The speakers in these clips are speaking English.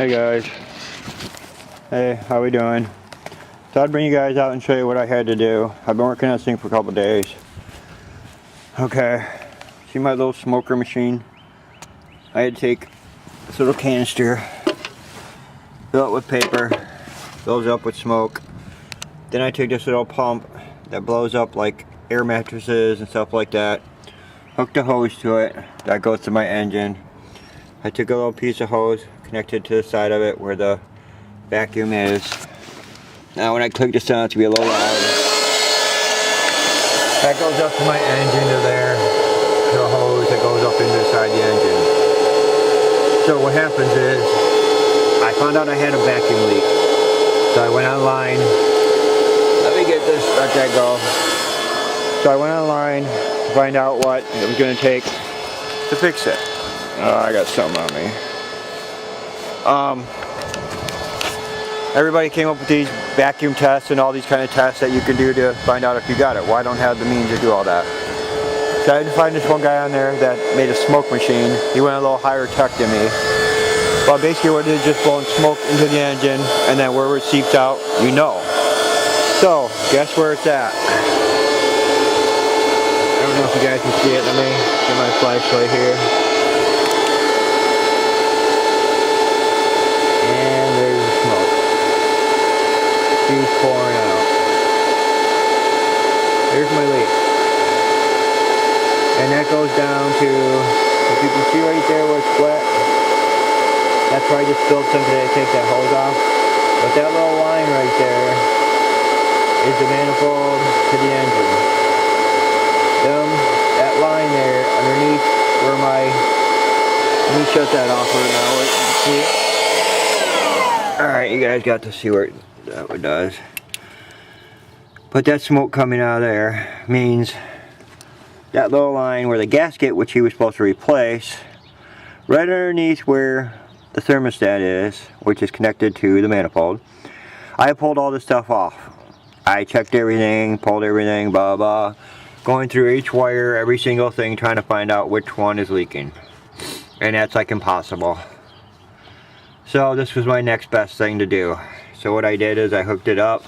Hey guys. Hey, how we doing? Thought I'd bring you guys out and show you what I had to do. I've been working on this thing for a couple days. Okay, see my little smoker machine? I had to take this little canister, fill it with paper, fills up with smoke. Then I took this little pump that blows up like air mattresses and stuff like that. Hooked a hose to it that goes to my engine. I took a little piece of hose, connected to the side of it where the vacuum is. Now when I click this on, it's gonna be a little loud. That goes up to my engine to there, to a hose that goes up inside the engine. So what happens is, I found out I had a vacuum leak. So I went online. Let me get this, let that go. So I went online to find out what it was gonna take to fix it. Oh, I got something on me. Everybody came up with these vacuum tests and all these kind of tests that you can do to find out if you got it. Well, I don't have the means to do all that. So I had to find this one guy on there that made a smoke machine. He went a little higher tech than me. But basically what it is, just blowing smoke into the engine, and then wherever it seeps out, you know. So, guess where it's at? I don't know if you guys can see it. Let me get my flashlight here. And there's the smoke. She's pouring out. There's my leak. And that goes down to, if you can see right there where it's wet, that's where I just spilled some today to take that hose off. But that little line right there is the manifold to the engine. That line there underneath where my, let me shut that off right now. See it? Alright, you guys got to see where that does. But that smoke coming out of there means that little line where the gasket, which he was supposed to replace, right underneath where the thermostat is, which is connected to the manifold, I pulled all this stuff off. I checked everything, pulled everything, blah blah, going through each wire, every single thing, trying to find out which one is leaking. And that's like impossible. So this was my next best thing to do. So what I did is I hooked it up,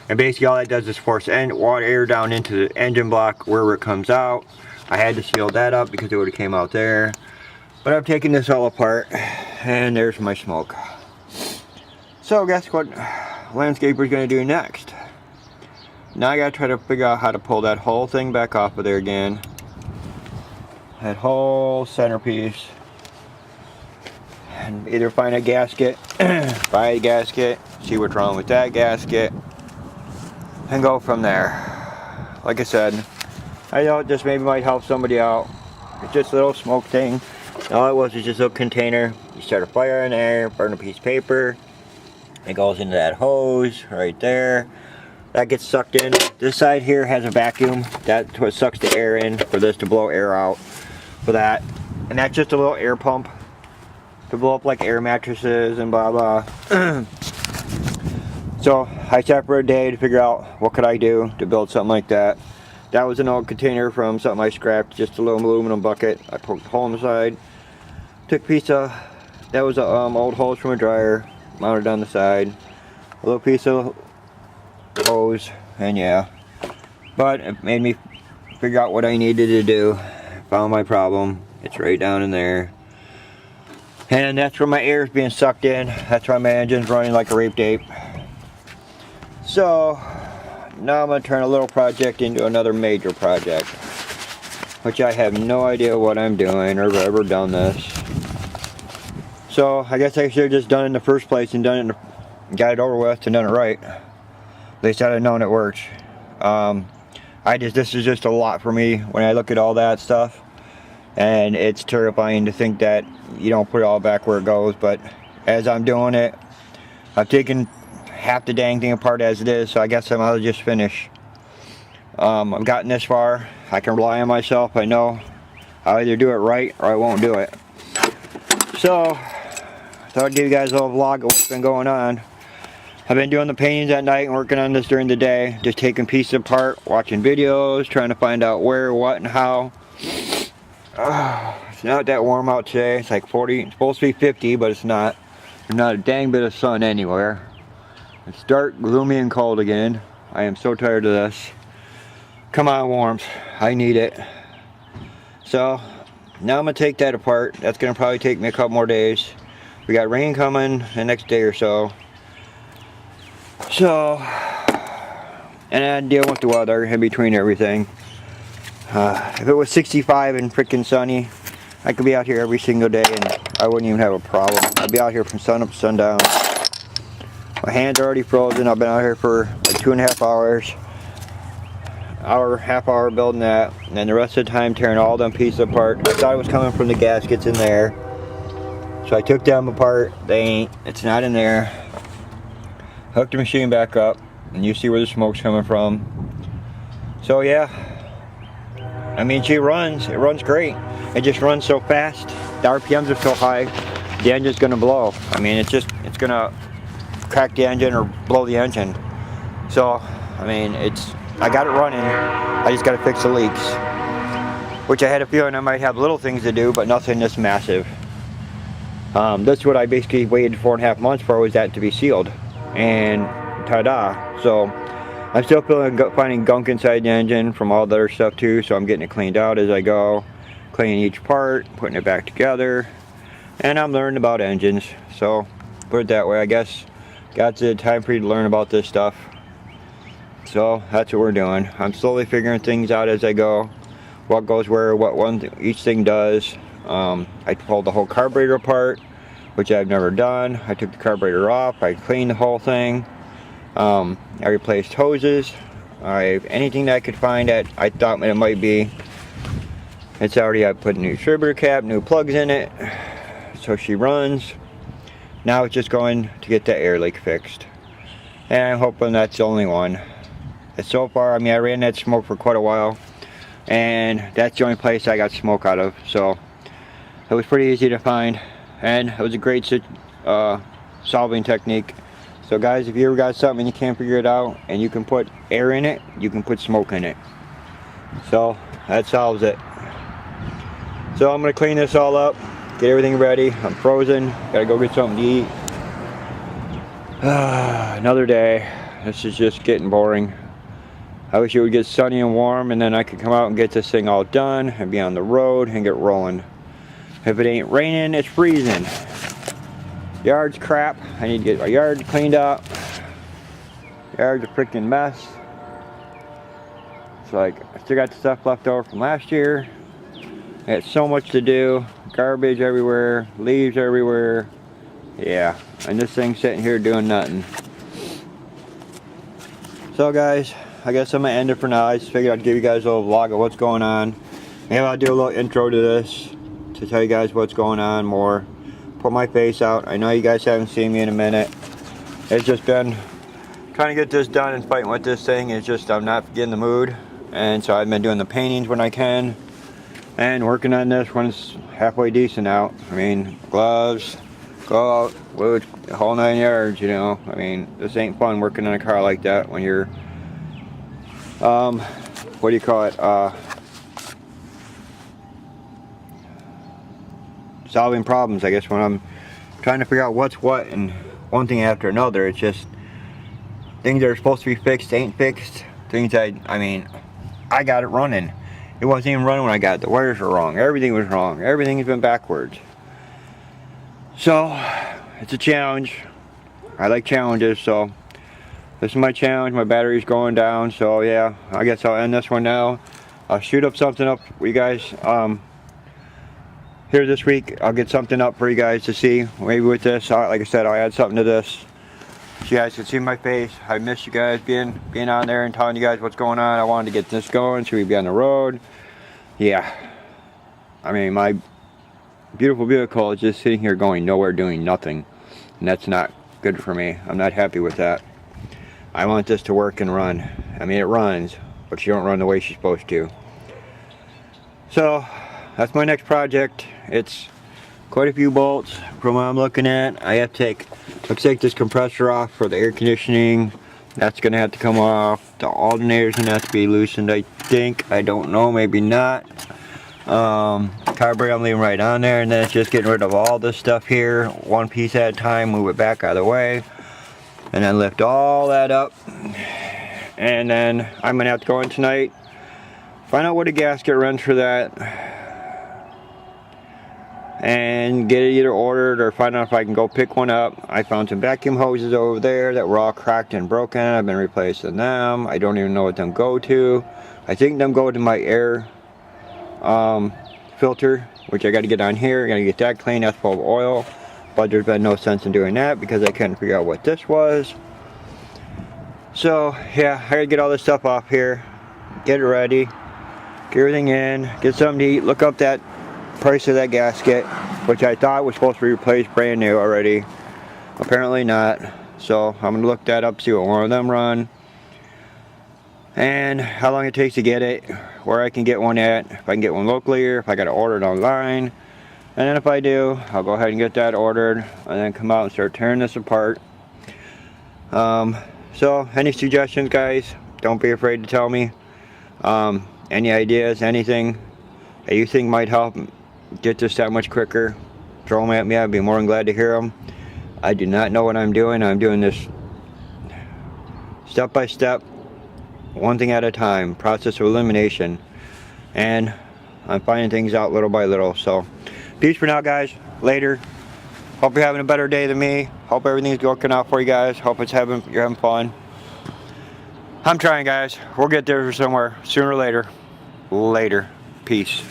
and basically all that does is force water air down into the engine block wherever it comes out. I had to seal that up because it would have came out there. But I've taken this all apart, and there's my smoke. So guess what landscaper's gonna do next? Now I gotta try to figure out how to pull that whole thing back off of there again. That whole centerpiece. And either find a gasket, buy a gasket, see what's wrong with that gasket, and go from there. Like I said, I know it just maybe might help somebody out. It's just a little smoke thing. All it was just a little container. You start a fire in there, burn a piece of paper. It goes into that hose right there. That gets sucked in. This side here has a vacuum. That's what sucks the air in for this to blow air out for that. And that's just a little air pump to blow up like air mattresses and blah blah. So I sat for a day to figure out what could I do to build something like that. That was an old container from something I scrapped, just a little aluminum bucket. I poked a hole in the side, took a piece of, that was a old hose from a dryer, mounted on the side, a little piece of hose, and yeah. But it made me figure out what I needed to do. Found my problem. It's right down in there. And that's where my air is being sucked in. That's why my engine's running like a rape tape. So now I'm going to turn a little project into another major project, which I have no idea what I'm doing or have ever done this. So I guess I should have just done it in the first place and done it, got it over with and done it right. At least I'd have known it works. This is just a lot for me when I look at all that stuff. And it's terrifying to think that you don't put it all back where it goes, but as I'm doing it, I've taken half the dang thing apart as it is, so I guess I might as well just finish. I've gotten this far. I can rely on myself. I know I'll either do it right or I won't do it. So I thought I'd give you guys a little vlog of what's been going on. I've been doing the paintings at night and working on this during the day, just taking pieces apart, watching videos, trying to find out where, what, and how. It's not that warm out today. It's like 40, it's supposed to be 50, but it's not. There's not a dang bit of sun anywhere. It's dark, gloomy, and cold again. I am so tired of this. Come on, warmth. I need it. So, now I'm going to take that apart. That's going to probably take me a couple more days. We got rain coming the next day or so. So, and I deal with the weather in between everything. If it was 65 and freaking sunny, I could be out here every single day and I wouldn't even have a problem. I'd be out here from sun up to sundown. My hands are already frozen. I've been out here for like 2.5 hours. Half hour building that, and then the rest of the time tearing all them pieces apart. I thought it was coming from the gaskets in there, so I took them apart. They ain't. It's not in there. Hooked the machine back up, and you see where the smoke's coming from. So yeah, I mean, she runs. It runs great. It just runs so fast. The RPMs are so high. The engine's gonna blow. I mean, it's gonna crack the engine or blow the engine. So, I mean, I got it running. I just got to fix the leaks, which I had a feeling I might have little things to do, but nothing this massive. That's what I basically waited 4.5 months for, was that to be sealed, and ta-da. So I'm still finding gunk inside the engine from all the other stuff too, so I'm getting it cleaned out as I go, cleaning each part, putting it back together, and I'm learning about engines. So put it that way, I guess God's the time for you to learn about this stuff. So that's what we're doing. I'm slowly figuring things out as I go. What goes where, each thing does. I pulled the whole carburetor apart, which I've never done. I took the carburetor off. I cleaned the whole thing. I replaced hoses. Anything that I could find that I thought it might be. It's already, I put a new distributor cap, new plugs in it, so she runs. Now it's just going to get the air leak fixed. And I'm hoping that's the only one. And so far, I mean, I ran that smoke for quite a while, and that's the only place I got smoke out of, so it was pretty easy to find, and it was a great solving technique. So guys, if you ever got something and you can't figure it out, and you can put air in it, you can put smoke in it. So that solves it. So I'm going to clean this all up, get everything ready. I'm frozen, gotta go get something to eat. Another day. This is just getting boring. I wish it would get sunny and warm, and then I could come out and get this thing all done and be on the road and get rolling. If it ain't raining, it's freezing. Yard's crap. I need to get my yard cleaned up. Yard's a freaking mess. It's like I still got the stuff left over from last year. I had so much to do. Garbage everywhere, leaves everywhere. Yeah, and this thing's sitting here doing nothing. So guys, I guess I'm gonna end it for now. I just figured I'd give you guys a little vlog of what's going on. Maybe I'll do a little intro to this to tell you guys what's going on more. Put my face out. I know you guys haven't seen me in a minute. It's just been trying to get this done and fighting with this thing. It's just I'm not getting the mood, and so I've been doing the paintings when I can and working on this when it's halfway decent out. I mean, gloves, go out, wood, the whole 9 yards, you know. I mean, this ain't fun working on a car like that when you're what do you call it, solving problems, I guess, when I'm trying to figure out what's what and one thing after another. It's just things that are supposed to be fixed ain't fixed. Things I mean, I got it running. It wasn't even running when I got it. The wires were wrong. Everything was wrong. Everything's been backwards. So, it's a challenge. I like challenges, so this is my challenge. My battery's going down, so yeah, I guess I'll end this one now. I'll shoot up something up for you guys here this week. I'll get something up for you guys to see. Maybe with this, like I said, I'll add something to this so you guys can see my face. I miss you guys being on there and telling you guys what's going on. I wanted to get this going so we'd be on the road. Yeah, I mean, my beautiful vehicle is just sitting here going nowhere, doing nothing, and that's not good for me. I'm not happy with that. I want this to work and run. I mean, it runs, but she don't run the way she's supposed to. So that's my next project. It's quite a few bolts from what I'm looking at. I have to let's take this compressor off for the air conditioning. That's gonna have to come off. The alternator's gonna have to be loosened, I think. I don't know, maybe not. Carburetor I'm leaving right on there, and then it's just getting rid of all this stuff here, one piece at a time, move it back out of the way, and then lift all that up. And then I'm gonna have to go in tonight, find out what a gasket runs for that, and get it either ordered or find out if I can go pick one up. I found some vacuum hoses over there that were all cracked and broken. I've been replacing them. I don't even know what them go to. I think them go to my air filter, which I got to get on here. I got to get that clean. That's full of oil, but there's been no sense in doing that because I couldn't figure out what this was. So yeah, I gotta get all this stuff off here, get it ready, get everything in, get something to eat. Look up that price of that gasket, which I thought was supposed to be replaced brand new already. Apparently not. So I'm gonna look that up, see what one of them run, and how long it takes to get it, where I can get one at, if I can get one locally or if I gotta order it online. And then if I do, I'll go ahead and get that ordered and then come out and start tearing this apart. So any suggestions, guys, don't be afraid to tell me. Any ideas, anything that you think might help get this that much quicker, throw them at me. I'd be more than glad to hear them. I do not know what I'm doing. I'm doing this step by step, one thing at a time, process of elimination, and I'm finding things out little by little. So peace for now, guys. Later. Hope you're having a better day than me. Hope everything's working out for you guys. Hope you're having fun. I'm trying, guys. We'll get there somewhere sooner or later. Later. Peace.